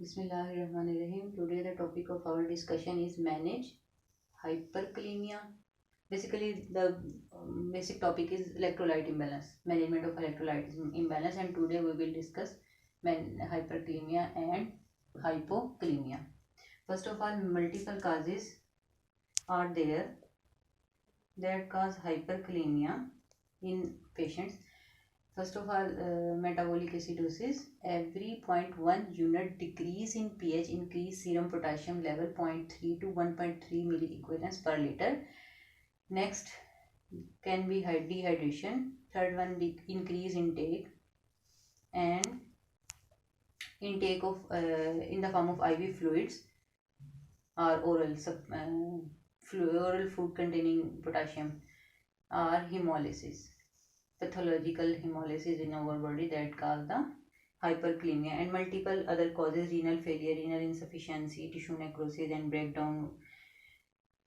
Bismillahirrahmanirrahim. Today the topic of our discussion is manage hyperkalemia. Basically, the basic topic is electrolyte imbalance, management of electrolyte imbalance, and today we will discuss hyperkalemia and hypokalemia. First of all, multiple causes are there that cause hyperkalemia in patients. First of all, metabolic acidosis. Every 0.1 unit decrease in pH increase serum potassium level 0.3 to 1.3 milliequivalents per liter. Next can be dehydration. Third one, increase intake and intake of in the form of IV fluids or oral food containing potassium, or hemolysis, pathological hemolysis in our body that cause the hyperkalemia, and multiple other causes: renal failure, renal insufficiency, tissue necrosis and breakdown,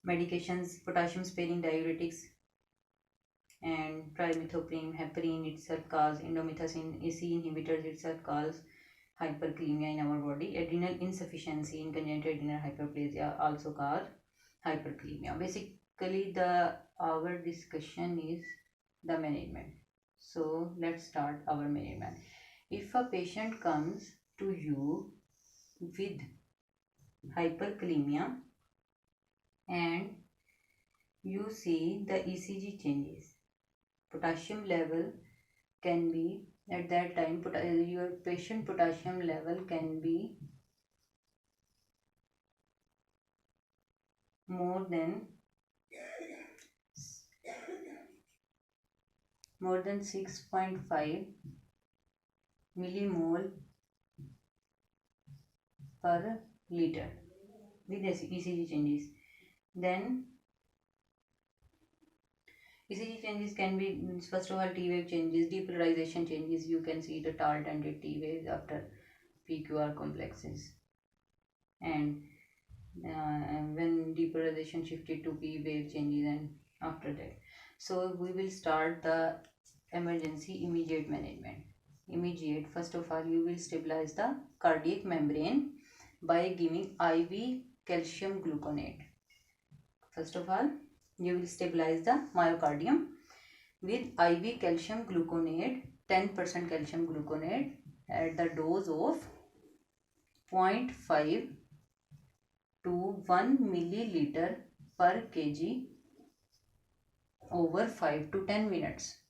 medications, potassium sparing diuretics, and trimethoprim, heparin itself cause, indomethacin, AC inhibitors itself cause hyperkalemia in our body. Adrenal insufficiency in congenital adrenal hyperplasia also cause hyperkalemia. Basically, our discussion is the management. So let's start our management. If a patient comes to you with hyperkalemia and you see the ECG changes, potassium level can be at that time, your patient potassium level can be more than 6.5 millimole per liter with ECG changes. Then ECG changes can be, first of all, T wave changes, depolarization changes. You can see the alternated T waves after PQR complexes, and when depolarization shifted to P wave changes, and after that. So we will start the emergency immediate management. Immediate, first of all, you will stabilize the cardiac membrane by giving IV calcium gluconate. First of all, you will stabilize the myocardium with IV calcium gluconate, 10% calcium gluconate at the dose of 0.5 to 1 milliliter per kg over 5 to 10 minutes.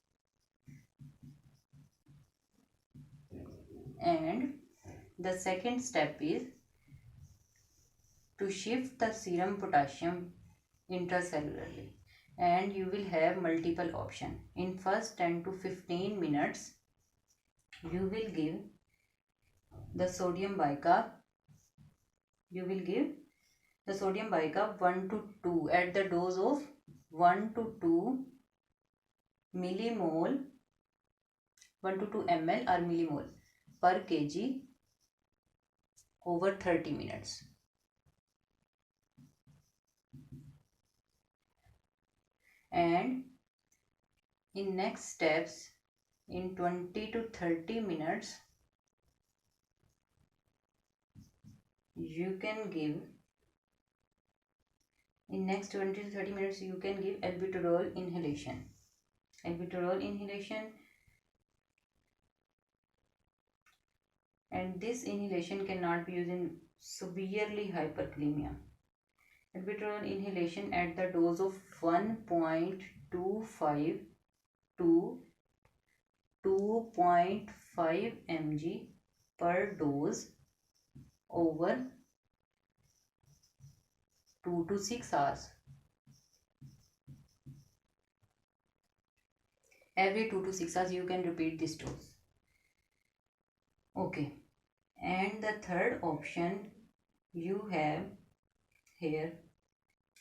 And the second step is to shift the serum potassium intracellularly, and you will have multiple options. In first 10 to 15 minutes, you will give the sodium bicarb. You will give the sodium bicarb 1 to 2 at the dose of 1 to 2 millimole, 1 to 2 ml or millimole per kg over 30 minutes. And in next steps, in 20 to 30 minutes, you can give, in next 20 to 30 minutes, you can give albuterol inhalation. Albuterol inhalation, and this inhalation cannot be used in severely hyperkalemia. Albuterol inhalation at the dose of 1.25 to 2.5 mg per dose over 2 to 6 hours. Every 2 to 6 hours you can repeat this dose. Okay, and the third option you have here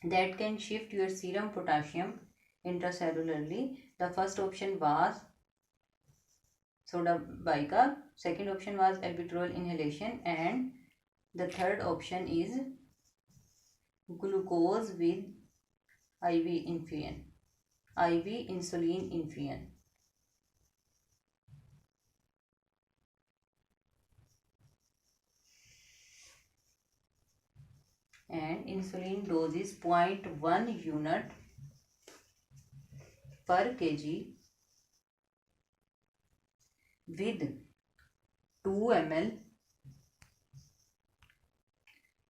that can shift your serum potassium intracellularly. The first option was soda bicarb, second option was albuterol inhalation, and the third option is glucose with IV infusion, IV insulin infusion. insulin dose is 0.1 unit per kg with 2 ml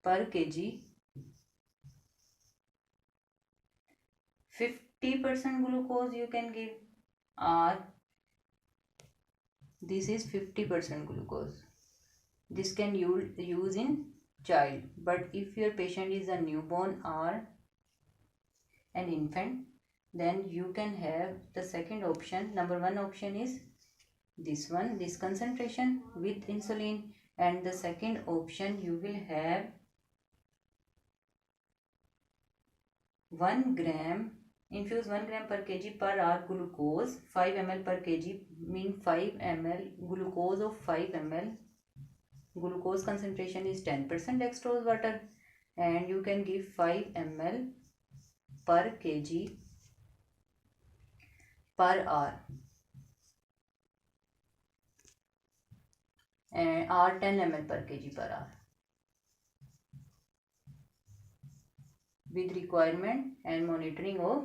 per kg, 50% glucose you can give, or this is 50% glucose. This can use in child, but if your patient is a newborn or an infant, then you can have the second option. Number one option is this one, this concentration with insulin, and the second option you will have 1 gram, infuse 1 gram per kg per hour glucose, 5 ml per kg, mean 5 ml glucose of 5 ml. Glucose concentration is 10% dextrose water, and you can give 5 ml per kg per hour, and or 10 ml per kg per hour, with requirement and monitoring of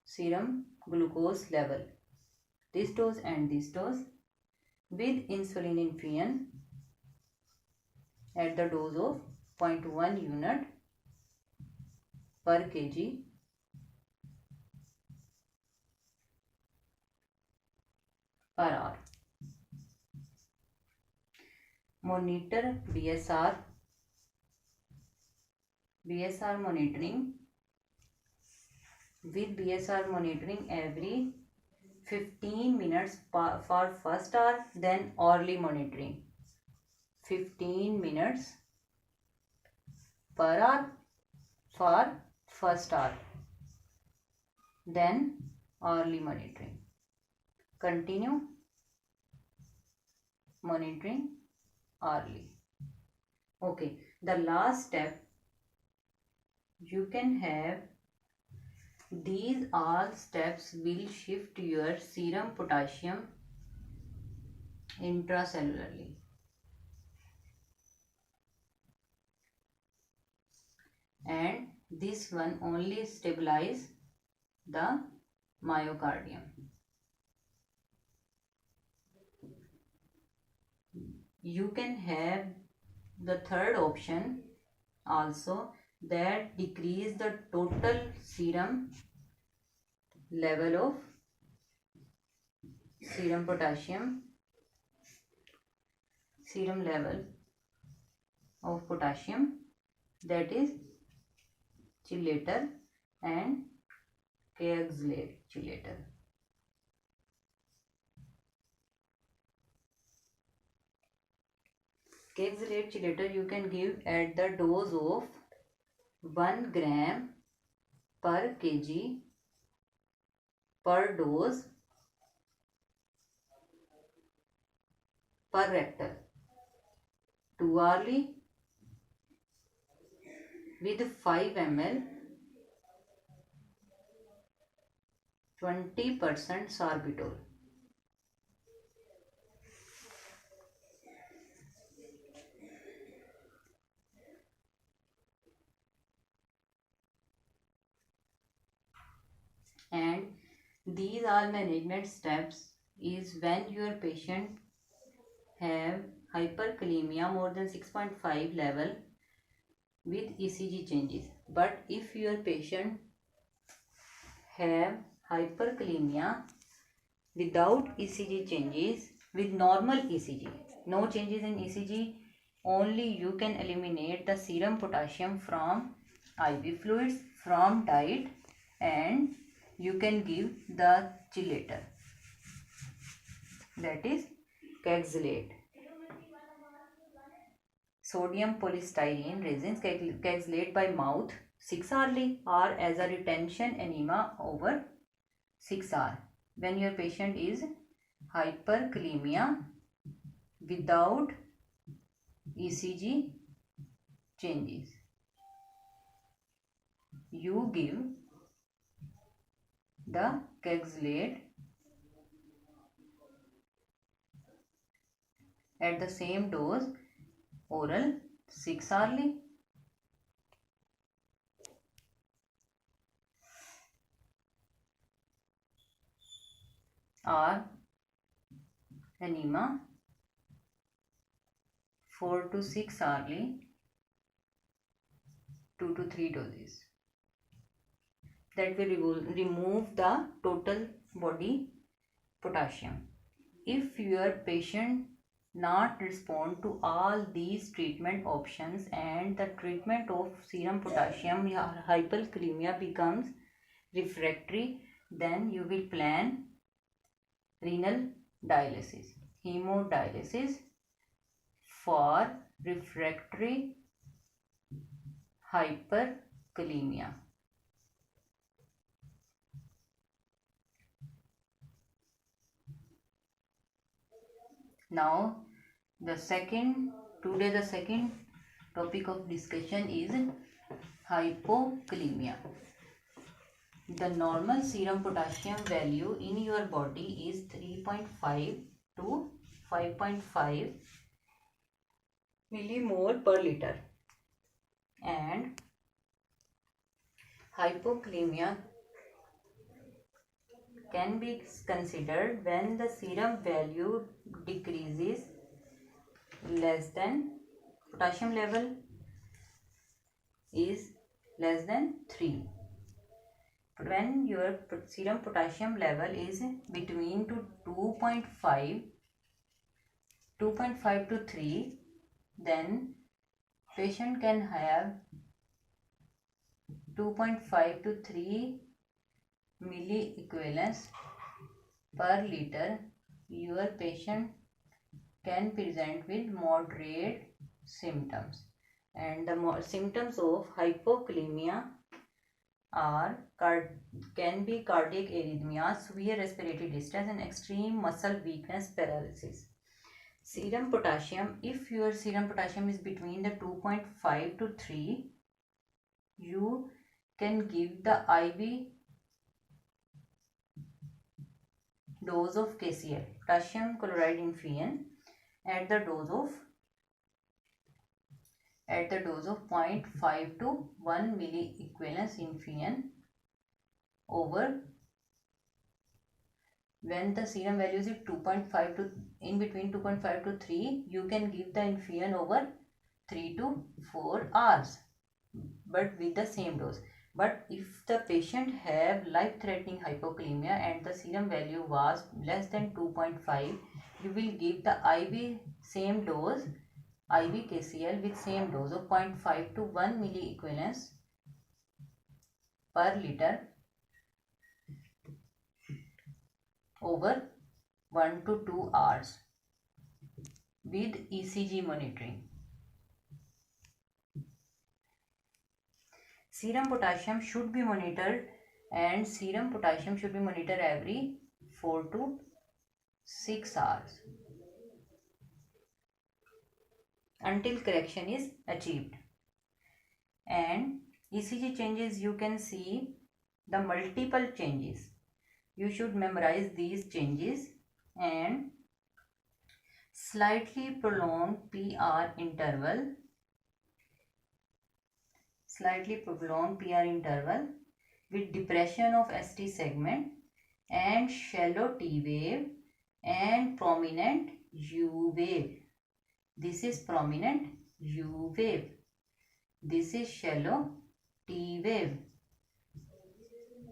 serum glucose level. This dose and this dose with insulin infusion at the dose of 0.1 unit per kg per hour. Monitor BSR monitoring. With BSR monitoring every 15 minutes for first hour, then hourly monitoring 15 minutes per hour for first hour, then hourly monitoring. Continue monitoring hourly. Okay, the last step, you can have these all steps will shift your serum potassium intracellularly. And this one only stabilize the myocardium. You can have the third option also, that decrease the total serum level of serum potassium, serum level of potassium, that is chelator and Kexlate chelator. Kexlate chelator you can give at the dose of 1 gram per kg per dose per rectal, 2 hourly with 5 ml 20% sorbitol. And these are management steps is when your patient have hyperkalemia more than 6.5 level with ECG changes. But if your patient have hyperkalemia without ECG changes, with normal ECG, no changes in ECG, only you can eliminate the serum potassium from IV fluids, from diet, and you can give the chelator, that is Kexlate. Sodium polystyrene resins Kexlate by mouth 6 hourly or as a retention enema over 6 hours. When your patient is hyperkalemia without ECG changes, you give the Kexlate at the same dose, oral 6 hourly or enema 4 to 6 hourly, 2 to 3 doses. That will remove the total body potassium. If your patient not respond to all these treatment options and the treatment of serum potassium or hyperkalemia becomes refractory, then you will plan renal dialysis, hemodialysis for refractory hyperkalemia. Now the second topic of discussion is hypokalemia. The normal serum potassium value in your body is 3.5 to 5.5 millimole per liter, and hypokalemia can be considered when the serum value decreases less than potassium level is less than 3. When your serum potassium level is between to 2.5 to 3, then patient can have 2.5 to 3 milliequivalents per liter. Your patient can present with moderate symptoms, and the symptoms of hypokalemia can be cardiac arrhythmia, severe respiratory distress, and extreme muscle weakness, paralysis. Serum potassium, if your serum potassium is between the 2.5 to 3, you can give the IV dose of KCl, potassium chloride infusion, at the dose of 0.5 to 1 milliequivalents infusion over. When the serum value is 2.5 to in between 2.5 to 3, you can give the infusion over 3 to 4 hours, but with the same dose. But if the patient have life-threatening hypokalemia and the serum value was less than 2.5, you will give the IV same dose, IV KCl with same dose of 0.5 to 1 milliequivalents per liter over 1 to 2 hours with ECG monitoring. Serum potassium should be monitored, and serum potassium should be monitored every 4 to 6 hours until correction is achieved. And ECG changes, you can see the multiple changes. You should memorize these changes. And slightly prolonged PR interval, with depression of ST segment and shallow T wave and prominent U wave. This is prominent U wave. This is shallow T wave.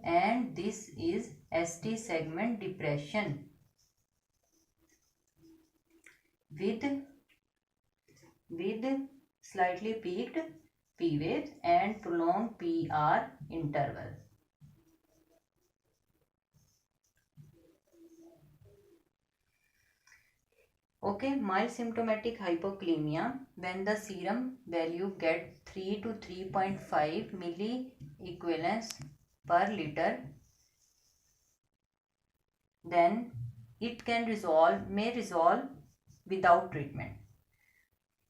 And this is ST segment depression with slightly peaked P waves and prolonged PR interval. Okay, mild symptomatic hypokalemia, when the serum value get 3 to 3.5 milliequivalents per liter, then it may resolve without treatment.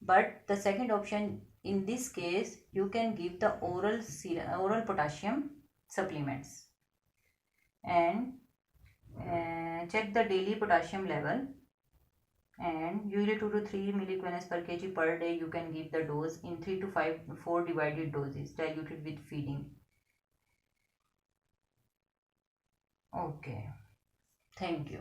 But the second option in this case, you can give the oral potassium supplements and check the daily potassium level, and usually 2 to 3 milliequivalents per kg per day. You can give the dose in 3 to 4 divided doses diluted with feeding. Okay, Thank you.